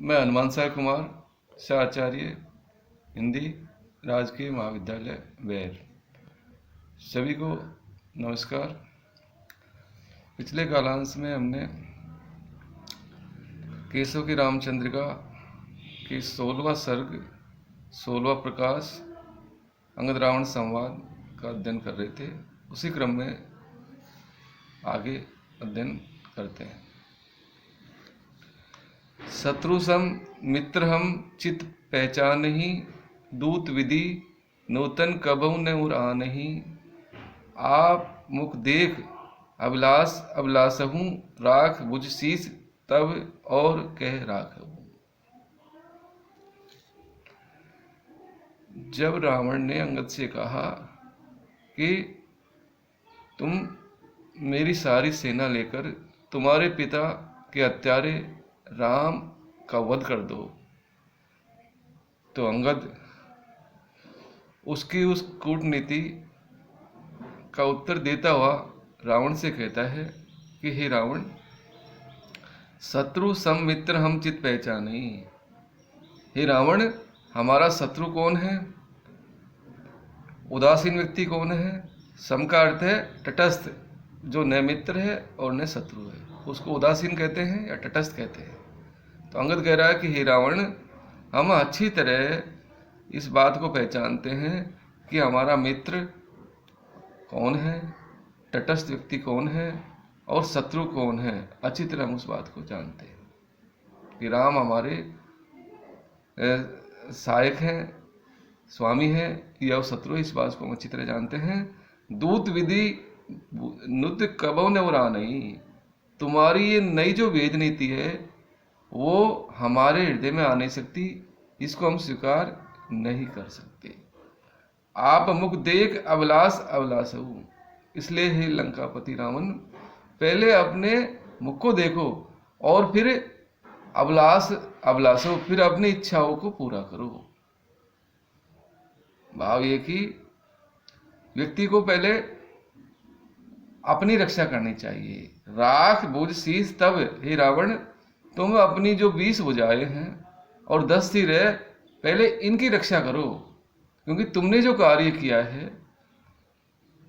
मैं हनुमान साय कुमार, सहआचार्य हिंदी, राजकीय महाविद्यालय बैर। सभी को नमस्कार। पिछले कालांश में हमने केशव की रामचंद्रिका की 16वां सर्ग, 16वां प्रकाश, अंगद रावण संवाद का अध्ययन कर रहे थे। उसी क्रम में आगे अध्ययन करते हैं। शत्रु सम मित्र हम चित पहचानहि, दूत विधि नूतन कबहु न उर आनहि। आप मुख देख अभिलाष अभिलाषहूँ, राख बुझ शीस तब और कह राखहूँ। जब रावण ने अंगद से कहा कि तुम मेरी सारी सेना लेकर तुम्हारे पिता के हत्यारे राम का वध कर दो, तो अंगद उसकी उस कूटनीति का उत्तर देता हुआ रावण से कहता है कि हे रावण, शत्रु सम मित्र हम चित पहचाने। हे रावण, हमारा शत्रु कौन है? उदासीन व्यक्ति कौन है? सम का अर्थ है तटस्थ, जो न मित्र है और न शत्रु है, उसको उदासीन कहते हैं या तटस्थ कहते हैं। तो अंगद कह रहा है कि हे रावण, हम अच्छी तरह इस बात को पहचानते हैं कि हमारा मित्र कौन है, तटस्थ व्यक्ति कौन है और शत्रु कौन है। अच्छी तरह हम उस बात को जानते हैं कि राम हमारे सहायक हैं, स्वामी हैं या शत्रु, इस बात को हम अच्छी तरह जानते हैं। दूत विधि नुत कबहु न उरा नहीं। तुम्हारी ये नई जो वेद नीति है वो हमारे हृदय में आ नहीं सकती, इसको हम स्वीकार नहीं कर सकते। आप मुख देख अभिलाष अभिलाषहु। इसलिए हे लंकापति रावण, पहले अपने मुख को देखो और फिर अभिलाष अभिलाषो, फिर अपनी इच्छाओं को पूरा करो। भाव ये कि व्यक्ति को पहले अपनी रक्षा करनी चाहिए। राख बुझ शीस तब, हे रावण, तुम अपनी जो 20 भुजाएं हैं और 10 सिर है, पहले इनकी रक्षा करो, क्योंकि तुमने जो कार्य किया है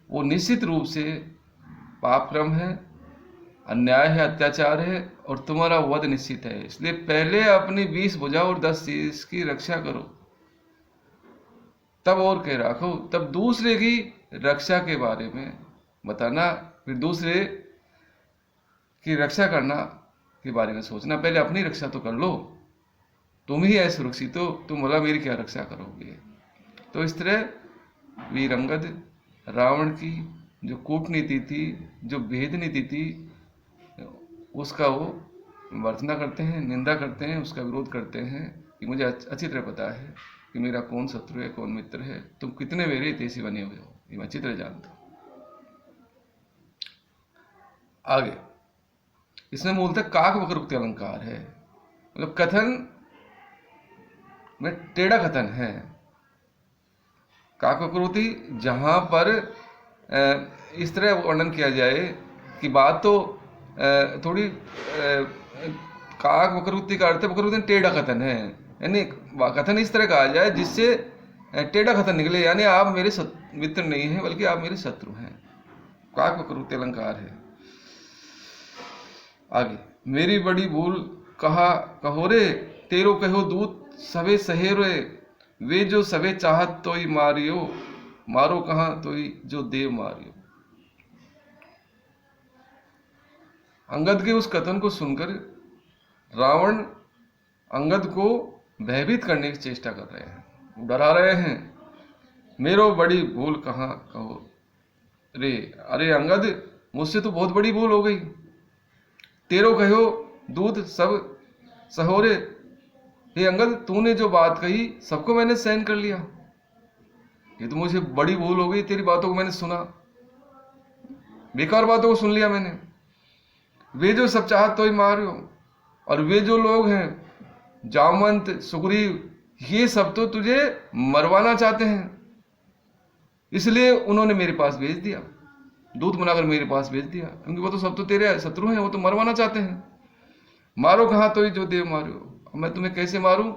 वो निश्चित रूप से पापक्रम है, अन्याय है, अत्याचार है और तुम्हारा वध निश्चित है। इसलिए पहले अपनी 20 भुजा और 10 शीस की रक्षा करो, तब और कह राखो। तब दूसरे की रक्षा के बारे में बताना, फिर दूसरे की रक्षा करना के बारे में सोचना। पहले अपनी रक्षा तो कर लो, तुम ही है सुरक्षित हो, तुम भला मेरी क्या रक्षा करोगे। तो इस तरह वीर अंगद रावण की जो कूटनीति थी, जो भेद नीति थी, उसका वो वर्तना करते हैं, निंदा करते हैं, उसका विरोध करते हैं कि मुझे अच्छी तरह पता है कि मेरा कौन शत्रु है, कौन मित्र है, तुम कितने मेरे हितैषी बने हुए हो, ये मैं अच्छी तरह जानता हूं। आगे इसमें मूलतः काक वक्रोक्ति अलंकार है, मतलब कथन में टेढ़ा कथन है। काक वक्रोक्ति जहां पर इस तरह वर्णन किया जाए कि बात तो थोड़ी काक वक्रोक्ति का अर्थ वक्रोक्ति टेढ़ा कथन है, यानी कथन इस तरह कहा जाए जिससे टेढ़ा कथन निकले, यानी आप मेरे मित्र नहीं हैं बल्कि आप मेरे शत्रु हैं। काक वक्रोक्ति अलंकार है। आगे, मेरी बड़ी भूल कहा कहो रे, तेरो कहो दूत सवे सहेरे। वे जो सवे चाहत तो ही मारियो, मारो कहाँ तो ही जो देव मारियो। अंगद के उस कथन को सुनकर रावण अंगद को भयभीत करने की चेष्टा कर रहे हैं, डरा रहे हैं। मेरो बड़ी भूल कहाँ कहो रे, अरे अंगद, मुझसे तो बहुत बड़ी भूल हो गई। तेरो कहो दूध सब सहोरे, हे अंगद, तूने जो बात कही सबको मैंने सहन कर लिया, ये तो मुझे बड़ी भूल हो गई। तेरी बातों को मैंने सुना, बेकार बातों को सुन लिया मैंने। वे जो सब चाहत तो ही मारो, और वे जो लोग हैं जामवंत सुग्रीव, ये सब तो तुझे मरवाना चाहते हैं, इसलिए उन्होंने मेरे पास भेज दिया, दूत बनाकर मेरे पास भेज दिया, क्योंकि वो तो सब तो तेरे शत्रु हैं, वो तो मरवाना चाहते हैं। मारो कहाँ तो ही जो देव मारो। मैं तुम्हें कैसे मारूं?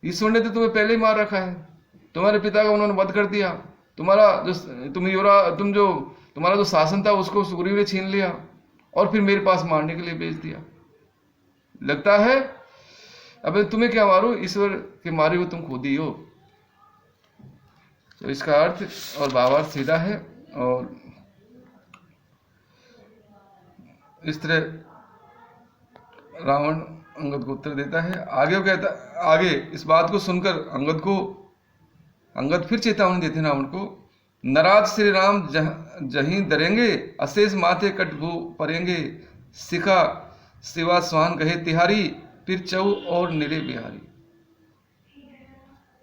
ईश्वर ने तो तुम्हें पहले ही मार रखा है। तुम्हारे पिता का उन्होंने वध कर दिया। तुम्हारा जो शासन था उसको सुग्रीव ने छीन लिया और फिर मेरे पास मारने के लिए भेज दिया। लगता है अब तुम्हें क्या मारूं? ईश्वर के मारे हुए तुम खुद ही हो। तो इसका अर्थ और भावार्थ सीधा है। और इस तरह रावण अंगद को उत्तर देता है। आगे वो कहता, आगे इस बात को सुनकर अंगद फिर चेतावनी देते हैं रावण को। नाराज श्री राम जहीं डरेंगे, अशेष माथे कट भू परेंगे, सिखा सिवा स्वान कहे तिहारी, फिर चौ और निरे बिहारी।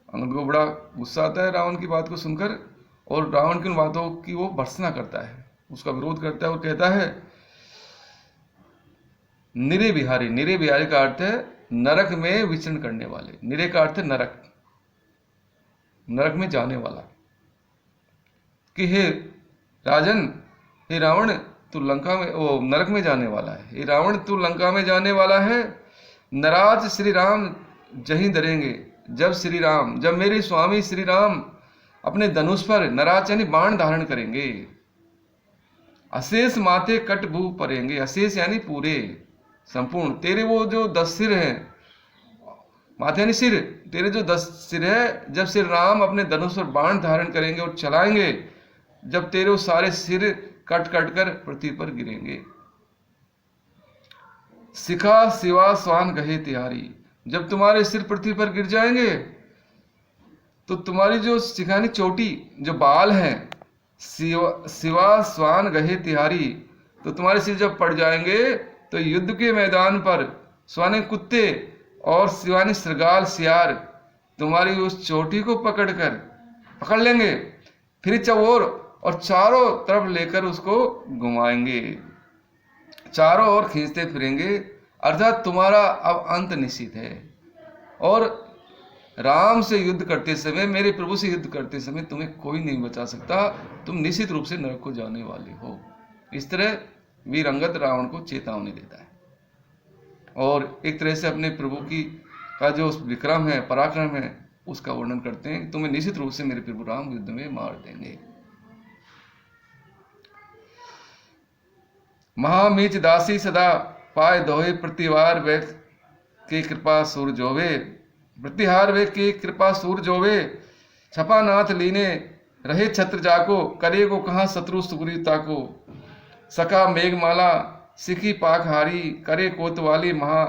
अंगद को बड़ा गुस्सा आता है रावण की बात को सुनकर, और रावण की उन बातों की वो भर्त्सना करता है, उसका विरोध करता है और कहता है निरे बिहारी। निरे बिहारी का अर्थ है नरक में विचरण करने वाले। निरे का अर्थ है नरक, नरक में जाने वाला। कि हे राजन, हे रावण, तू लंका में नरक में जाने वाला है। हे रावण, तू लंका में जाने वाला है। नाराज श्री राम जहीं डरेंगे, जब मेरे स्वामी श्री राम अपने धनुष पर नाराज यानी बाण धारण करेंगे, अशेष माथे कट भू परेंगे। अशेष यानी पूरे, संपूर्ण। तेरे वो जो 10 सिर हैं, माथे यानी सिर, तेरे जो 10 सिर है, जब श्री राम अपने धनुष पर बाण धारण करेंगे और चलाएंगे, जब तेरे वो सारे सिर कट कट कर पृथ्वी पर गिरेंगे। सिखा सिवा स्वान गहे तिहारी, जब तुम्हारे सिर पृथ्वी पर गिर जाएंगे तो तुम्हारी जो सिखानी चोटी, जो बाल हैं, सिवा स्वान गहे तिहारी, तो तुम्हारे सिर जब पड़ जाएंगे तो युद्ध के मैदान पर स्वाने कुत्ते और सिवानी श्रृगाल सियार तुम्हारी उस चोटी को पकड़ लेंगे, फिर चौर और चारों तरफ लेकर उसको घुमाएंगे, चारों ओर खींचते फिरेंगे। अर्थात तुम्हारा अब अंत निश्चित है। और राम से युद्ध करते समय, मेरे प्रभु से युद्ध करते समय तुम्हें कोई नहीं बचा सकता। तुम निश्चित रूप से नरक को जाने वाले हो। इस तरह वीर अंगद रावण को चेतावनी देता है और एक तरह से अपने प्रभु का जो विक्रम है, पराक्रम है, उसका वर्णन करते हैं। तुम्हें निश्चित रूप से मेरे प्रभु राम युद्ध में मार देंगे। महामीच दासी सदा पाए दोहे, प्रतिवार वे के कृपा सूर जोवे। प्रतिहार वे के कृपा सूर जोवे, छपा नाथ लीने रहे छत्र जाको, करे को कहाँ शत्रु सुग्रीवता को। सका मेघमाला सिखी पाकहारी, करे कोतवाली महा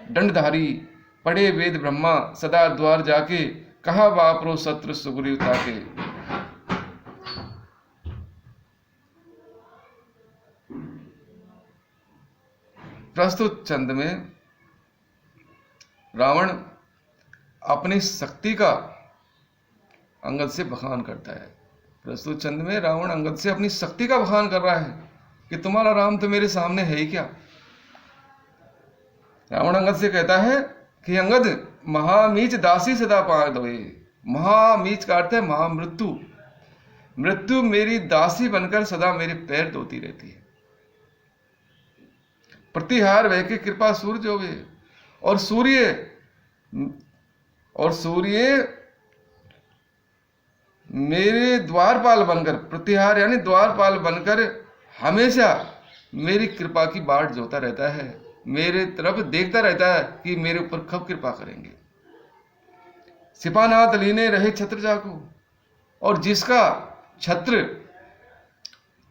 दंडधारी। पढ़े वेद ब्रह्मा सदा द्वार जाके, कहा वापरो शत्रु सुग्रीवता के। प्रस्तुत छंद में रावण अपनी शक्ति का अंगद से बखान करता है। प्रस्तुत छंद में रावण अंगद से अपनी शक्ति का बखान कर रहा है कि तुम्हारा राम तो मेरे सामने है ही क्या। रावण अंगद से कहता है कि अंगद, महामीच दासी सदा पार दोए। महामीच का अर्थ है महामृत्यु। मृत्यु मेरी दासी बनकर सदा मेरे पैर धोती रहती है। प्रतिहार वह के कृपा सूर्य होवे, और सूर्य मेरे द्वारपाल बनकर, प्रतिहार यानी द्वारपाल बनकर हमेशा मेरी कृपा की बाट जोता रहता है, मेरे तरफ देखता रहता है कि मेरे ऊपर कब कृपा करेंगे। सिपानाथ लीने रहे छत्र जाको, और जिसका छत्र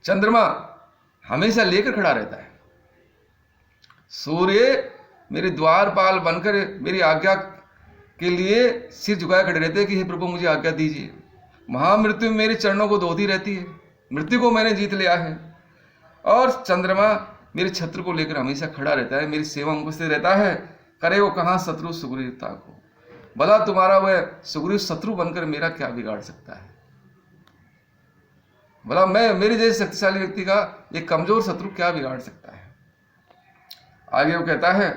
चंद्रमा हमेशा लेकर खड़ा रहता है। सूर्य मेरे द्वारपाल बनकर मेरी आज्ञा के लिए सिर झुकाए खड़े रहते हैं कि हे प्रभु मुझे आज्ञा दीजिए। महामृत्यु मेरे चरणों को धोती रहती है, मृत्यु को मैंने जीत लिया है। और चंद्रमा मेरे छत्र को लेकर हमेशा खड़ा रहता है, मेरी सेवा में उपस्थित रहता है। करे वो कहाँ शत्रु सुग्रीवता को, भला तुम्हारा वह सुग्रीव शत्रु बनकर मेरा क्या बिगाड़ सकता है। भला मेरे जैसे शक्तिशाली व्यक्ति का एक कमजोर शत्रु क्या बिगाड़ सकता है। आगे वो कहता है,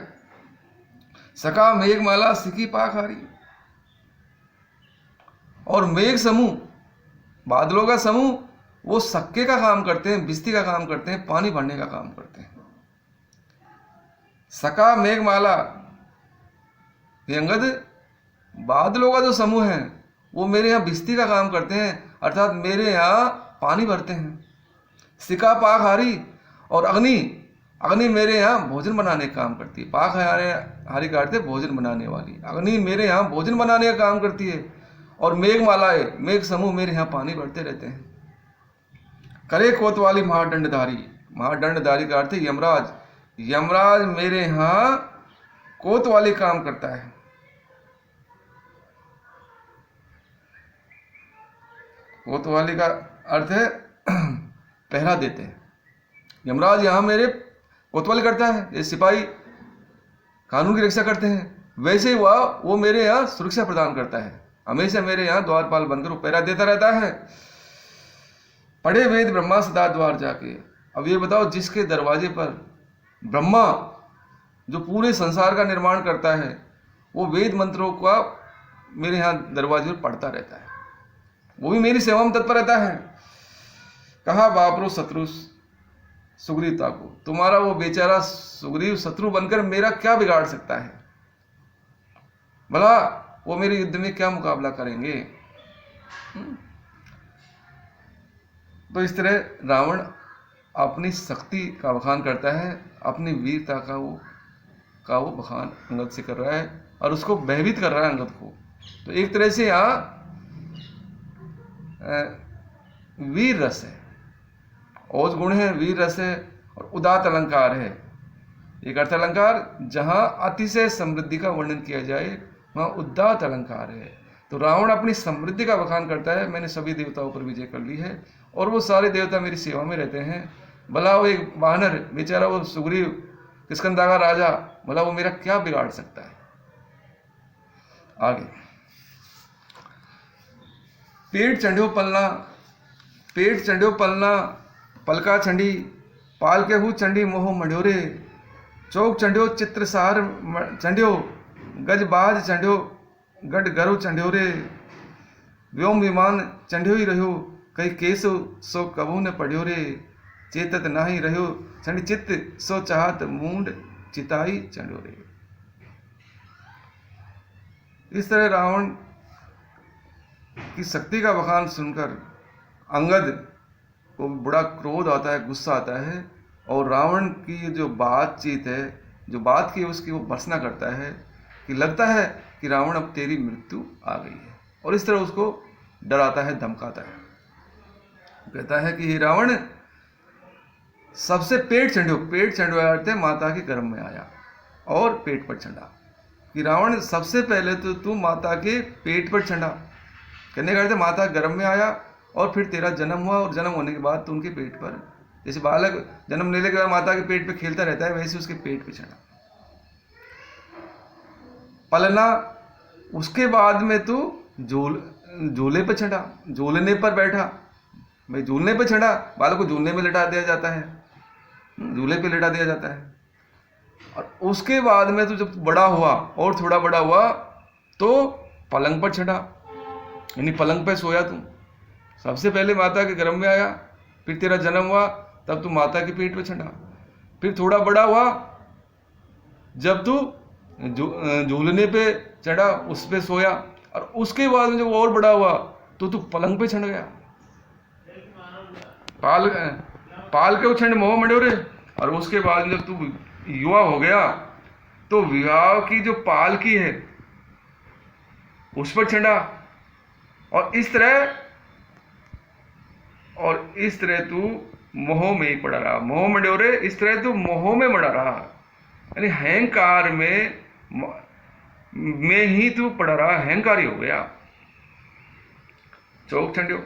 सका मेघमाला सिकी पाकहारी, और मेघ समूह, बादलों का समूह, वो सक्के का काम करते हैं, बिस्ती का काम करते हैं, पानी भरने का काम करते हैं। सका मेघमाला हे अंगद, बादलों का जो समूह है वो मेरे यहाँ बिस्ती का काम करते हैं, अर्थात मेरे यहाँ पानी भरते हैं। सिका पाकहारी और अग्नि, अग्नि मेरे यहाँ भोजन बनाने का काम करती है। पाक हारी का अर्थ है भोजन बनाने वाली। अग्नि मेरे यहाँ भोजन बनाने का काम करती है। और मेघमालाएं, मेघ समूह मेरे यहाँ पानी भरते रहते हैं। करे कोतवाली महादंडधारी, महादंडधारी का अर्थ है यमराज। यमराज मेरे यहाँ कोतवाली काम करता है। कोतवाली का अर्थ है पहरा देते हैं। यमराज यहाँ मेरे कोतवाली करता है। जैसे सिपाही कानून की रक्षा करते हैं, वैसे ही वो मेरे यहाँ सुरक्षा प्रदान करता है। हमेशा मेरे यहाँ द्वारपाल बनकर वो पहरा देता रहता है। पढ़े वेद ब्रह्मा सदा द्वार जाके। अब ये बताओ, जिसके दरवाजे पर ब्रह्मा जो पूरे संसार का निर्माण करता है, वो वेद मंत्रों का मेरे यहाँ दरवाजे पर पढ़ता रहता है, वो भी मेरी सेवा में तत्पर रहता है। कहा बापरो शत्रु सुग्रीव ताको, तुम्हारा वो बेचारा सुग्रीव शत्रु बनकर मेरा क्या बिगाड़ सकता है? भला वो मेरे युद्ध में क्या मुकाबला करेंगे? तो इस तरह रावण अपनी शक्ति का बखान करता है, अपनी वीरता का वो बखान अंगद से कर रहा है और उसको भयभीत कर रहा है अंगद को। तो एक तरह से यहाँ वीर रस है, ओज गुण है, वीर रस है और उदात अलंकार है। एक अर्थ अलंकार जहां अतिशय समृद्धि का वर्णन किया जाए वहां उदात अलंकार है। तो रावण अपनी समृद्धि का बखान करता है, मैंने सभी देवताओं पर विजय कर ली है और वो सारे देवता मेरी सेवा में रहते हैं। भला वो एक वानर बेचारा, वो सुग्रीव किष्किंधा का राजा, भला वो मेरा क्या बिगाड़ सकता है? आगे, पेट चंड्यो पलना, पेट चंड्यो पलना, पलका चंडी, पाल के हु चंडी मोह मड्योरे, चौक चंड्यो चित्रसार चंड्यो, गजबाज चंड्यो गढ़ गरु चंड्यो रे, व्योम विमान चंड्यो ही रहो, कई केसो सो कबू न पढ़्यो रे, चेतत नाही रहो चंड चित्त सो चाहत मूंड चिताई चंड्यो रे। इस तरह रावण की शक्ति का बखान सुनकर अंगद को बड़ा क्रोध आता है, गुस्सा आता है और रावण की जो बातचीत है, जो बात की उसकी वो भर्त्सना करता है कि लगता है कि रावण अब तेरी मृत्यु आ गई है, और इस तरह उसको डराता है, धमकाता है। कहता है कि रावण सबसे पेट चंड्यो अर्थ है माता के गर्भ में आया और पेट पर चढ़ा, कि रावण सबसे पहले तो तू माता के पेट पर चढ़ा। कहने का अर्थ है माता गर्भ में आया और फिर तेरा जन्म हुआ, और जन्म होने के बाद तू उनके पेट पर, जैसे बालक जन्म लेने के बाद माता के पेट पे खेलता रहता है, वैसे उसके पेट पे चढ़ा। पलना, उसके बाद में तू झूले पे चढ़ा, झूलने पर बैठा। भाई झूलने पे चढ़ा, बालक को झूलने में लिटा दिया जाता है, झूले पे लिटा दिया जाता है। और उसके बाद में तू जब बड़ा हुआ और थोड़ा बड़ा हुआ तो पलंग पर चढ़ा, यानी पलंग पे सोया तू। सबसे पहले माता के गर्भ में आया, फिर तेरा जन्म हुआ, तब तू माता के पेट पे चढ़ा। फिर थोड़ा बड़ा हुआ, जब तू झूलने पे चढ़ा, उस पे सोया, और उसके बाद में जब और बड़ा हुआ तो तू पलंग पे चढ़ गया। पाल के उछंड मोह मड्योरे, और उसके बाद जब तू युवा हो गया तो विवाह की जो पालकी है उस पर चढ़ा, और इस तरह तू मोह में ही पड़ा रहा। मोह मड्योरे, इस तरह तू मोह में मड़ा रहा, यानी अहंकार में ही तू पड़ा रहा, अहंकारी हो गया। चौक चंड्यो,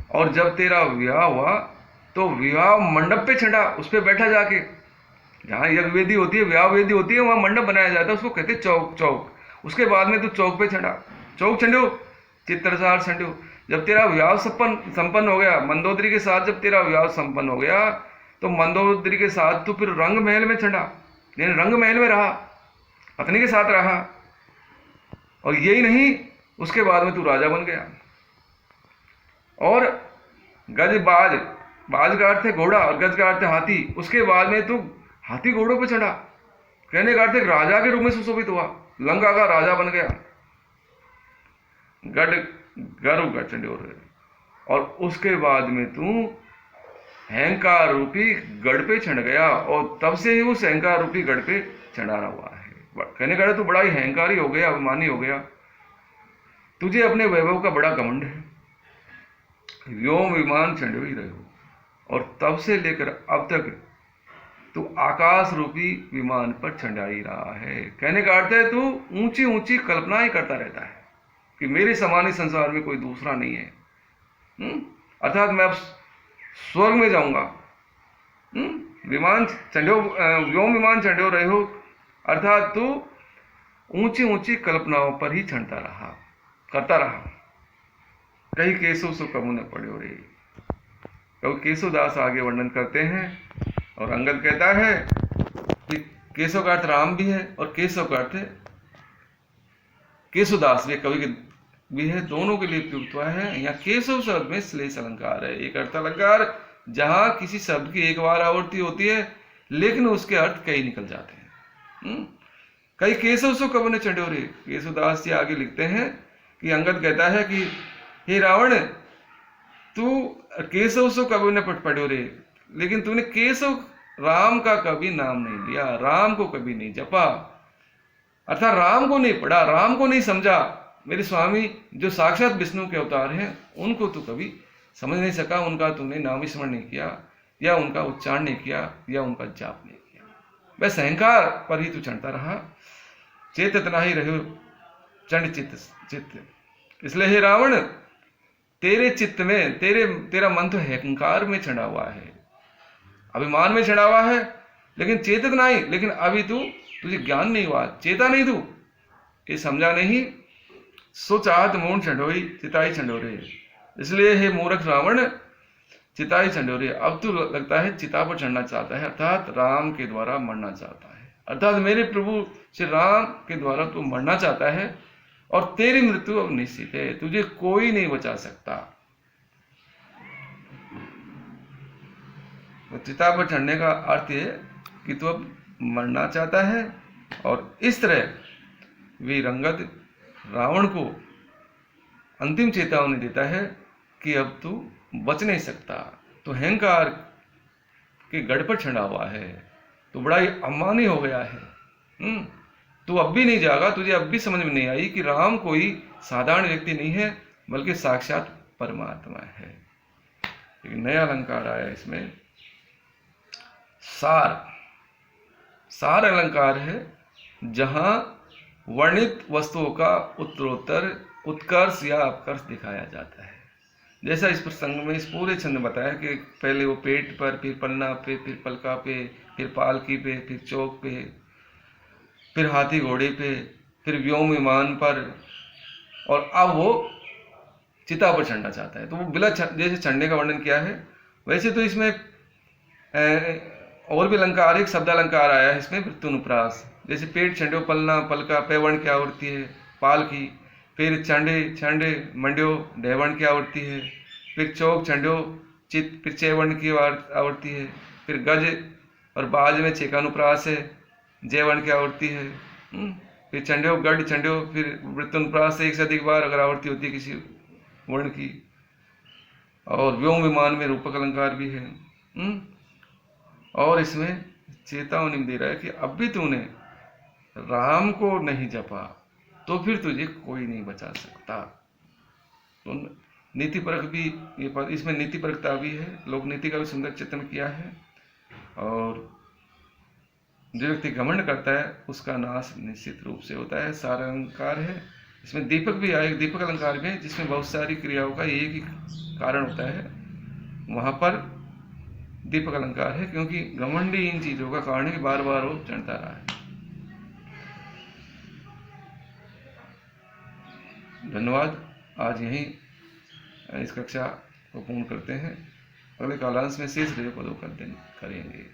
और जब तेरा विवाह हुआ तो विवाह मंडप पे चढ़ा, उस पे बैठा जाके, जहां यज्ञ वेदी होती है, विवाह वेदी होती है, वहां मंडप बनाया जाता है, उसको कहते चौक। उसके बाद में तू चौक पे चढ़ा। चौक चंड्यो चित्रसार चंड्यो, जब तेरा विवाह संपन्न हो गया, मंदोदरी के साथ जब तेरा विवाह संपन्न हो गया तो मंदोदरी के साथ तू फिर रंग महल में चढ़ा, यानी रंग महल में रहा, पत्नी के साथ रहा। और यही नहीं, उसके बाद में तू राजा बन गया। और गजबाज, बाज का अर्थ है घोड़ा और गज का अर्थ है हाथी, उसके बाद में तू हाथी घोड़ों पे चढ़ा। कहने का अर्थ है राजा के रूप में सुशोभित हुआ, लंका का राजा बन गया, गढ़ गर्व का चंडोर। और उसके बाद में तू अहंकार रूपी गढ़ पे चढ़ गया, और तब से ही उस अहंकार रूपी गढ़ पे चढ़ा हुआ है। कहने का तू बड़ा ही अहंकारी हो गया, अभिमानी हो गया, तुझे अपने वैभव का बड़ा घमंड है, व्योम विमान चढ़े ही रहे हो, और तब से लेकर अब तक तू आकाश रूपी विमान पर चढ़ा ही रहा है। कहने का अर्थ है तू ऊंची ऊंची कल्पना ही करता रहता है कि मेरे समान इस संसार में कोई दूसरा नहीं है। अर्थात मैं अब स्वर्ग में जाऊंगा। विमान चढ़ो, व्योम विमान चढ़ो रहे हो, अर्थात तू ऊंची ऊंची कल्पनाओं पर ही चढ़ता रहा, करता रहा। कहीं केशव सो कबू न पड़े रे। क्योंकि केशवदास आगे वर्णन करते हैं, और अंगद कहता है कि केशव का अर्थ राम भी है और केशव का अर्थ केशवदास भी कवि के भी है, दोनों के लिए प्रयुक्त हुआ है। यहाँ केशव शब्द में श्लेष अलंकार है, एक अर्थ अलंकार जहां किसी शब्द की एक बार आवृत्ति होती है लेकिन उसके अर्थ कई निकल जाते हैं। कई केशव सो कबू ने चढ़ो रे। केशवदास जी आगे लिखते हैं कि अंगद कहता है कि हे रावण, तू केशव सो कबू ने पढ़ो रे, लेकिन तूने केशव राम का कभी नाम नहीं लिया, राम को कभी नहीं जपा, अर्थात राम को नहीं पढ़ा, राम को नहीं समझा। मेरे स्वामी जो साक्षात विष्णु के अवतार हैं उनको तू कभी समझ नहीं सका, उनका तूने नाम स्मरण नहीं किया, या उनका उच्चारण नहीं किया, या उनका जाप नहीं किया, बस अहंकार पर ही तू चढ़ता रहा। चेतत नाही रहो चंड चित्त। इसलिए हे रावण, तेरे चित्त में तेरा मन तो अहंकार में चढ़ा हुआ है, अभिमान में चढ़ा हुआ है, लेकिन चेतत नहीं, लेकिन अभी तुझे ज्ञान नहीं हुआ, चेता नहीं तू, ये समझा नहीं। सो चाहत मूर्ण चंडोई चिताई चंडोरे। इसलिए हे मूर्ख रावण, चिताई चंडोरे, अब तू लगता है चिता पर चढ़ना चाहता है, अर्थात राम के द्वारा मरना चाहता है, अर्थात मेरे प्रभु श्री राम के द्वारा तू मरना चाहता है, और तेरी मृत्यु अब निश्चित है, तुझे कोई नहीं बचा सकता। तो चिता पर चढ़ने का अर्थ है कि तू अब मरना चाहता है, और इस तरह वीर अंगद रावण को अंतिम चेतावनी देता है कि अब तू बच नहीं सकता, तो अहंकार के गढ़ पर चढ़ा हुआ है, तो बड़ा ही अभिमानी हो गया है। तू अब भी नहीं जागा, तुझे अब भी समझ में नहीं आई कि राम कोई साधारण व्यक्ति नहीं है बल्कि साक्षात परमात्मा है। एक नया अलंकार आया इसमें, सार अलंकार है, जहां वर्णित वस्तुओं का उत्तरोत्तर उत्कर्ष या अपकर्ष दिखाया जाता है। जैसा इस प्रसंग में इस पूरे छंद में बताया कि पहले वो पेट पर, फिर पन्ना पे, फिर पलका पे, फिर पालकी पे, फिर चौक पे, फिर हाथी घोड़े पे, फिर व्योम विमान पर, और अब वो चिता पर चढ़ना चाहता है। तो वो बिला जैसे चढ़ने का वर्णन किया है, वैसे तो इसमें और भी अलंकार, एक शब्द अलंकार आया है इसमें वृत्तनुप्रास। जैसे पेट छंडो, पलना पलका, पैवर्ण की आवृत्ति है, पाल की, फिर छंडे मंड्यो ढैवर्ण की आवृत्ति है, फिर चौक छंडो चित, फिर चैवर्ण की आवृत्ति है, फिर गज और बाज में छेकानुप्रास है, जयवर्ण की आवृत्ति है, फिर चंड्यो गढ़ चंड्यो, फिर वृत्तनुप्रास से एक से अधिक बार अगर आवृत्ति होती है किसी वर्ण की, और व्योम विमान में रूपक अलंकार भी है। और इसमें चेतावनी दे रहा है कि अब भी तूने राम को नहीं जपा तो फिर तुझे कोई नहीं बचा सकता। तो नीति परक भी इसमें नीति परकता भी है, लोक नीति का भी सुंदर चित्रण किया है। और जो व्यक्ति घमंड करता है उसका नाश निश्चित रूप से होता है। सार अलंकार है, इसमें दीपक भी आए, दीपक अलंकार में जिसमें बहुत सारी क्रियाओं का एक ही कारण होता है, वहां पर दीपक अलंकार है, क्योंकि घमंडी इन चीजों का कारण है, बार बार वो चढ़ता रहा है। धन्यवाद। आज यहीं इस कक्षा को पूर्ण करते हैं। अगले कालांश में शेष पदों का अध्ययन करेंगे।